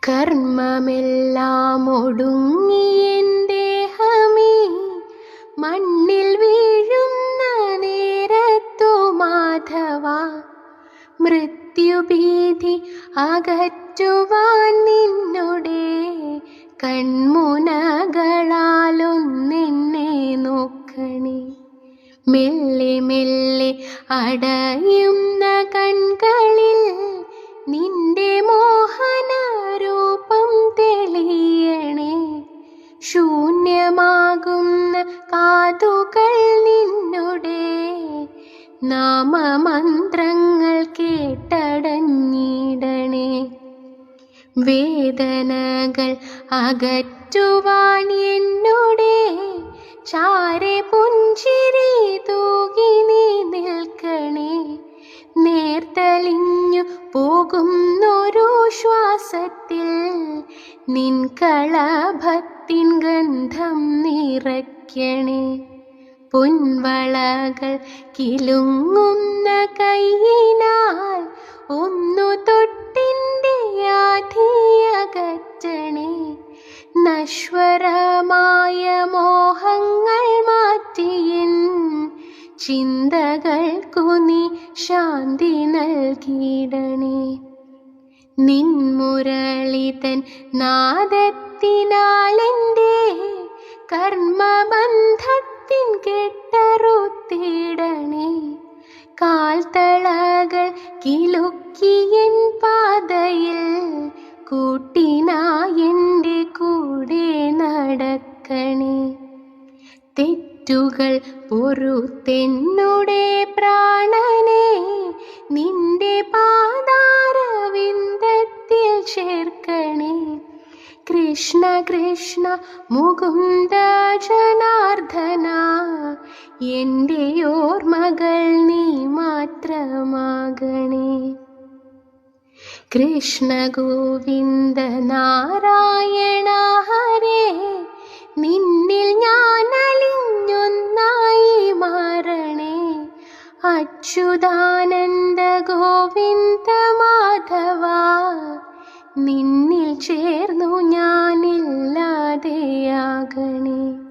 കർമ്മമെല്ലാം ഒടുങ്ങിയെൻ ദേഹമേ മണ്ണിൽ വീഴുന്ന നേരത്തു മാധവ, മൃത്യുഭീതി അകറ്റുവാൻ നിന്നുടെ കൺമുനകളാലൊന്നെന്നെ നോക്കണേ. മെല്ലെ മെല്ലെ അടയുന്ന കൺകളിൽ നിന്റെ മോഹനരൂപം തെളിയണേ. ശൂന്യമാകുന്ന കാതുകൾ നിന്നുടെ നാമമന്ത്രങ്ങൾ കേട്ടടഞ്ഞിടണേ. വേദനകൾ അകറ്റുവാൻ എന്നുടെ ചാരെ പുഞ്ചിരി തൂകി നീ നിൽക്കണേ. നേർത്തലിഞ്ഞു പോകുന്നൊരു ശ്വാസത്തിൽ നിൻ കളഭത്തിൻ ഗന്ധം നിറയ്ക്കണേ. പൊൻവളകൾ കിലുങ്ങുന്ന കൈയിനാൽ ഒന്നു തൊട്ടിൻ്റെ ആധിയകറ്റണേ. നശ്വരമായ മോഹങ്ങൾ മാറ്റിയിൻ ചിന്തകൾക്കു നീ ശാന്തി നൽകിയിടണേ. നിൻ മുരളിതൻ നാദത്തിനാലെൻ്റെ കർമ്മബന്ധത്തിൻ കെട്ടറുത്തിടണേ. കാൽത്തളകൾ കിലുക്കിയൻ പാതയിൽ കൂട്ടിനായെൻ്റെ കൂടെ നടക്കണേ. തെറ്റുകൾ പൊറുത്തെന്നുടെ പ്രാണനെ നിന്റെ പാദാരവിന്ദത്തിൽ ചേർക്കണേ. കൃഷ്ണ കൃഷ്ണ മുകുന്ദ ജനാർദ്ദന, എൻ്റെ ഓർമ്മകൾ നീ മാത്രമാകണേ. കൃഷ്ണ ഗോവിന്ദ നാരായണ ഹരേ, നിന്നിൽ ഞാൻ അലിഞ്ഞൊന്നായി മാറണേ. അച്യുതാനന്ദ ഗോവിന്ദ മാധവ, നിന്നിൽ